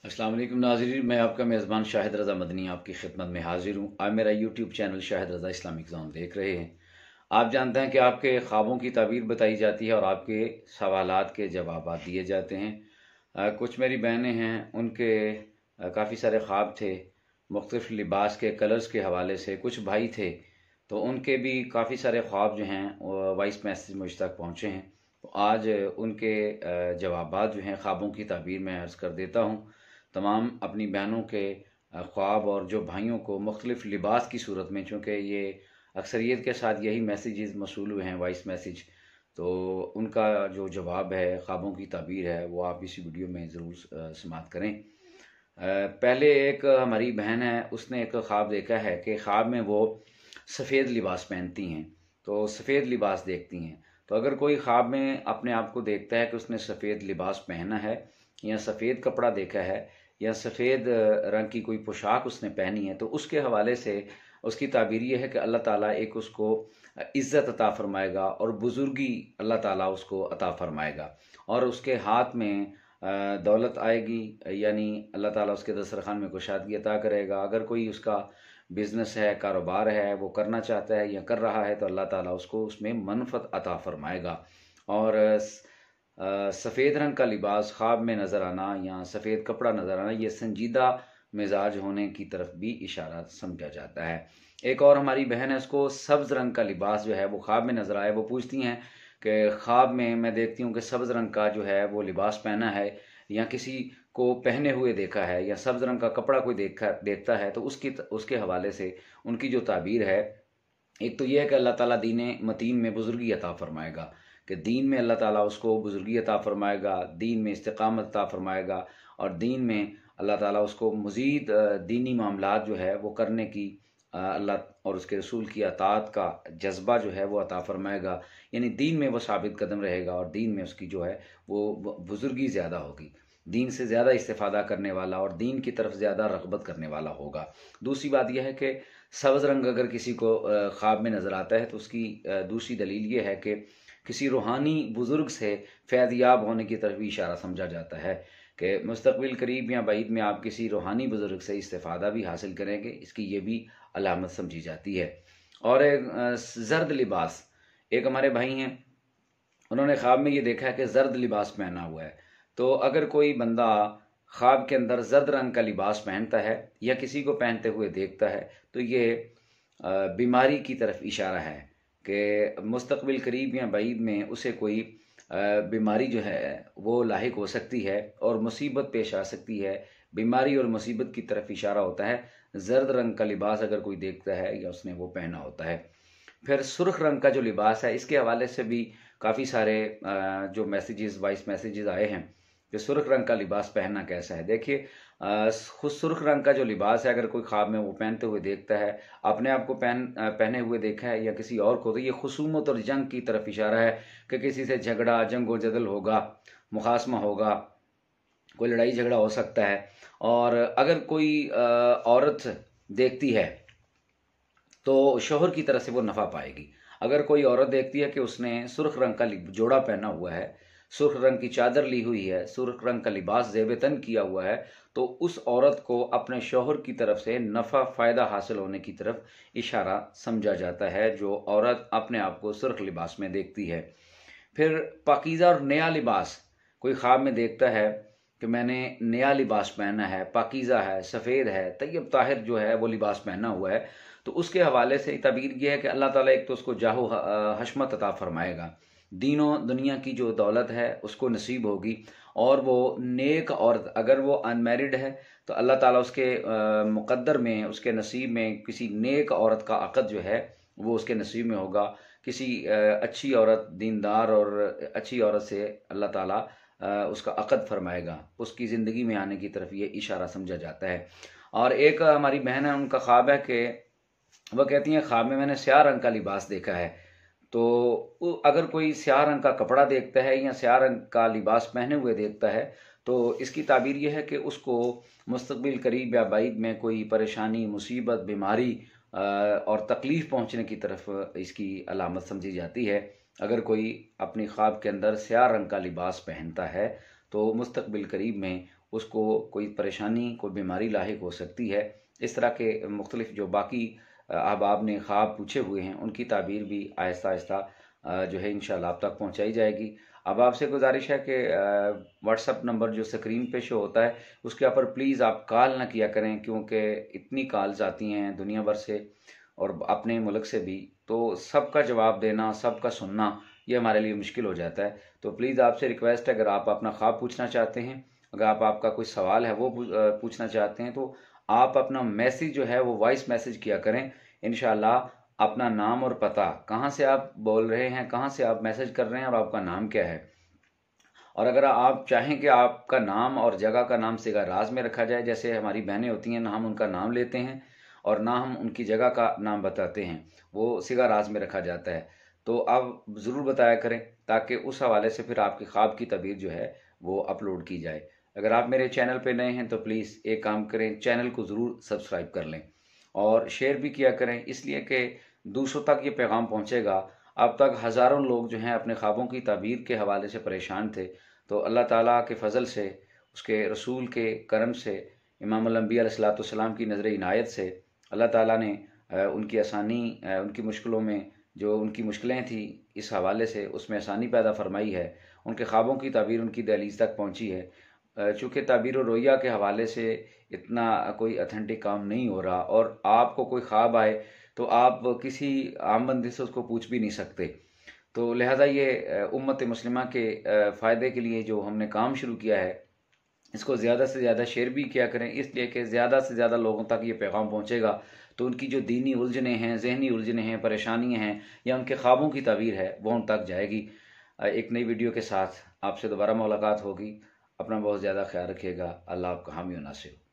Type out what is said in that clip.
अस्सलाम वालेकुम नाज़रीन, मैं आपका मेज़बान शाहिद रज़ा मदनी आपकी खिदमत में हाजिर हूँ। आप मेरा यूट्यूब चैनल शाहिद रज़ा इस्लामिक ज़ोन देख रहे हैं। आप जानते हैं कि आपके ख्वाबों की ताबीर बताई जाती है और आपके सवालात के जवाब दिए जाते हैं। कुछ मेरी बहनें हैं, उनके काफ़ी सारे ख्वाब थे मुख्तलिफ लिबास के कलर्स के हवाले से। कुछ भाई थे तो उनके भी काफ़ी सारे ख्वाब जो हैं वॉइस मैसेज मुझ तक पहुँचे हैं। तो आज उनके जवाबात जो हैं ख्वाबों की ताबीर में अर्ज़ कर देता हूँ। तमाम अपनी बहनों के ख्वाब और जो भाइयों को मुख्तलिफ लिबास की सूरत में, चूँकि ये अक्सरियत के साथ यही मैसेजेस मौसूल हुए हैं, वॉइस मैसेज, तो उनका जो जवाब है, ख्वाबों की ताबीर है, वो आप इसी वीडियो में ज़रूर समाअत करें। पहले एक हमारी बहन है, उसने एक ख्वाब देखा है कि ख्वाब में वो सफ़ेद लिबास पहनती हैं, तो सफ़ेद लिबास देखती हैं। तो अगर कोई ख्वाब में अपने आप को देखता है कि उसने सफ़ेद लिबास पहना है या सफ़ेद कपड़ा देखा है या सफ़ेद रंग की कोई पोशाक उसने पहनी है, तो उसके हवाले से उसकी ताबीर ये है कि अल्लाह ताला एक उसको इज़्ज़त अता फ़रमाएगा और बुज़ुर्गी अल्लाह ताला उसको अता फ़रमाएगा और उसके हाथ में दौलत आएगी, यानी अल्लाह ताला उसके दस्तरखान में कुशादगी अता करेगा। अगर कोई उसका बिज़नेस है, कारोबार है, वो करना चाहता है या कर रहा है, तो अल्लाह ताला उसको उसमें मनफ़त अता फ़रमाएगा। और सफ़ेद रंग का लिबास ख्वाब में नज़र आना या सफ़ेद कपड़ा नज़र आना, ये संजीदा मिजाज होने की तरफ भी इशारा समझा जाता है। एक और हमारी बहन है, उसको सब्ज़ रंग का लिबास जो है वो ख्वाब में नज़र आया। वो पूछती हैं कि ख्वाब में मैं देखती हूँ कि सब्ज़ रंग का जो है वो लिबास पहना है या किसी को पहने हुए देखा है या सब्ज़ रंग का कपड़ा कोई देखता है, तो उसके हवाले से उनकी जो ताबीर है, एक तो ये है कि अल्लाह ताला दीन मतीन में बुज़ुर्गी अता फ़रमाएगा, कि दीन में अल्लाह ताला उसको बुज़ुर्गी अता फ़रमाएगा, दीन में इस्तिक़ामत अता फ़रमाएगा और दीन में अल्लाह ताला उसको मज़ीद दीनी मामलात जो है वो करने की अल्लाह और उसके रसूल की अताअत का जज्बा जो है वो अता फ़रमाएगा। यानी दीन में वो साबित कदम रहेगा और दीन में उसकी जो है वो बुज़ुर्गी ज़्यादा होगी, दीन से ज़्यादा इस्तिफ़ादा करने वाला और दीन की तरफ ज़्यादा रग़बत करने वाला होगा। दूसरी बात यह है कि सब्ज़ रंग अगर किसी को ख्वाब में नज़र आता है, तो उसकी दूसरी दलील ये है कि किसी रूहानी बुज़ुर्ग से फ़ैज़याब होने की तरफ भी इशारा समझा जाता है कि मुस्तक़बिल करीब या बईद में आप किसी रूहानी बुज़ुर्ग से इस्तिफ़ादा भी हासिल करेंगे, इसकी ये भी अलामत समझी जाती है। और एक ज़र्द लिबास, एक हमारे भाई हैं, उन्होंने ख्वाब में ये देखा है कि ज़र्द लिबास पहना हुआ है। तो अगर कोई बंदा ख्वाब के अंदर ज़र्द रंग का लिबास पहनता है या किसी को पहनते हुए देखता है, तो ये बीमारी की तरफ इशारा है कि मुस्तक़बिल करीब या बईद में उसे कोई बीमारी जो है वो लाहिक हो सकती है और मुसीबत पेश आ सकती है। बीमारी और मुसीबत की तरफ इशारा होता है ज़र्द रंग का लिबास अगर कोई देखता है या उसने वो पहना होता है। फिर सुर्ख रंग का जो लिबास है, इसके हवाले से भी काफ़ी सारे जो मैसेजेस, वॉइस मैसेजेस आए हैं कि सुर्ख रंग का लिबास पहनना कैसा है। देखिए, खुद सुर्ख रंग का जो लिबास है, अगर कोई ख्वाब में वो पहनते हुए देखता है, अपने आप को पहने हुए देखा है या किसी और को, तो ये खुसूमत और जंग की तरफ इशारा है कि किसी से झगड़ा, जंग व जदल होगा, मुखासमा होगा, कोई लड़ाई झगड़ा हो सकता है। और अगर कोई औरत देखती है तो शोहर की तरफ से वो नफ़ा पाएगी। अगर कोई औरत देखती है कि उसने सुर्ख रंग का जोड़ा पहना हुआ है, सुर्ख रंग की चादर ली हुई है, सुर्ख रंग का लिबास ज़ेब तन किया हुआ है, तो उस औरत को अपने शोहर की तरफ से नफ़ा फ़ायदा हासिल होने की तरफ इशारा समझा जाता है, जो औरत अपने आप को सुर्ख लिबास में देखती है। फिर पाकीज़ा और नया लिबास, कोई ख्वाब में देखता है कि मैंने नया लिबास पहना है, पाकीज़ा है, सफ़ेद है, तय्यब ताहिर जो है वो लिबास पहना हुआ है, तो उसके हवाले से तबीर ये है कि अल्लाह ताला एक तो उसको जाहो हशमत अता फ़रमाएगा, दीनों दुनिया की जो दौलत है उसको नसीब होगी और वो नेक औरत, अगर वो अनमैरिड है तो अल्लाह ताला उसके मुक़द्दर में, उसके नसीब में किसी नेक औरत का अक़द जो है वो उसके नसीब में होगा। किसी अच्छी औरत, दीनदार और अच्छी औरत से अल्लाह ताला उसका अक़द फ़रमाएगा, उसकी ज़िंदगी में आने की तरफ ये इशारा समझा जाता है। और एक हमारी बहन है, उनका ख्वाब है कि वह कहती हैं ख्वाब में मैंने स्याह रंग का लिबास देखा है। तो अगर कोई स्याह रंग का कपड़ा देखता है या स्याह रंग का लिबास पहने हुए देखता है, तो इसकी ताबीर ये है कि उसको मुस्तक़बिल करीब या बाइद में कोई परेशानी, मुसीबत, बीमारी और तकलीफ़ पहुँचने की तरफ इसकी अलामत समझी जाती है। अगर कोई अपनी ख्वाब के अंदर स्याह रंग का लिबास पहनता है, تو मुस्तक़बिल करीब में उसको कोई परेशानी, कोई बीमारी लाहिक हो सकती है। इस तरह के मुख्तलिफ जो बाकी अहबाब ने ख्वाब पूछे हुए हैं, उनकी ताबीर भी आहिस्ता आहिस्ता जो है इंशाअल्लाह आप तक पहुंचाई जाएगी। अब आपसे गुजारिश है कि व्हाट्सअप नंबर जो स्क्रीन पे शो होता है उसके ऊपर प्लीज़ आप कॉल ना किया करें, क्योंकि इतनी कॉल्स आती हैं दुनिया भर से और अपने मुल्क से भी, तो सबका जवाब देना, सबका सुनना ये हमारे लिए मुश्किल हो जाता है। तो प्लीज़ आपसे रिक्वेस्ट है, अगर आप अपना ख्वाब पूछना चाहते हैं, अगर आपका कोई सवाल है वो पूछना चाहते हैं, तो आप अपना मैसेज जो है वो वॉइस मैसेज किया करें। इंशाअल्लाह अपना नाम और पता, कहाँ से आप बोल रहे हैं, कहाँ से आप मैसेज कर रहे हैं और आपका नाम क्या है, और अगर आप चाहें कि आपका नाम और जगह का नाम सिगा राज में रखा जाए, जैसे हमारी बहनें होती हैं ना हम उनका नाम लेते हैं और ना हम उनकी जगह का नाम बताते हैं, वो सिगा राज में रखा जाता है, तो आप ज़रूर बताया करें ताकि उस हवाले से फिर आपकी ख्वाब की तबीर जो है वो अपलोड की जाए। अगर आप मेरे चैनल पे नए हैं तो प्लीज़ एक काम करें, चैनल को ज़रूर सब्सक्राइब कर लें और शेयर भी किया करें, इसलिए कि दूसरों तक ये पैगाम पहुँचेगा। अब तक हज़ारों लोग जो हैं अपने ख्वाबों की ताबीर के हवाले से परेशान थे, तो अल्लाह ताला के फ़ज़ल से, उसके रसूल के करम से, इमामुल अंबिया अलैहिस्सलाम की नज़र इनायत से अल्लाह ताला ने उनकी आसानी, उनकी मुश्किलों में जो उनकी मुश्किलें थी इस हवाले से उसमें आसानी पैदा फरमाई है। उनके ख्वाबों की ताबीर उनकी दहलीज तक पहुंची है। चूँकि ताबीर और रोया के हवाले से इतना कोई अथेंटिक काम नहीं हो रहा, और आपको कोई ख्वाब आए तो आप किसी आम बंदे से उसको पूछ भी नहीं सकते, तो लिहाजा ये उम्मत मुस्लिमा के फ़ायदे के लिए जो हमने काम शुरू किया है, इसको ज़्यादा से ज़्यादा शेयर भी किया करें, इसलिए कि ज़्यादा से ज़्यादा लोगों तक ये पैगाम पहुँचेगा तो उनकी जो दीनी उलझनें हैं, ज़हनी उलझनें हैं, परेशानियाँ हैं या उनके ख्वाबों की ताबीर है वो उन तक जाएगी। एक नई वीडियो के साथ आपसे दोबारा मुलाकात होगी। अपना बहुत ज़्यादा ख्याल रखिएगा। अल्लाह आपका हामी व नासिर हो।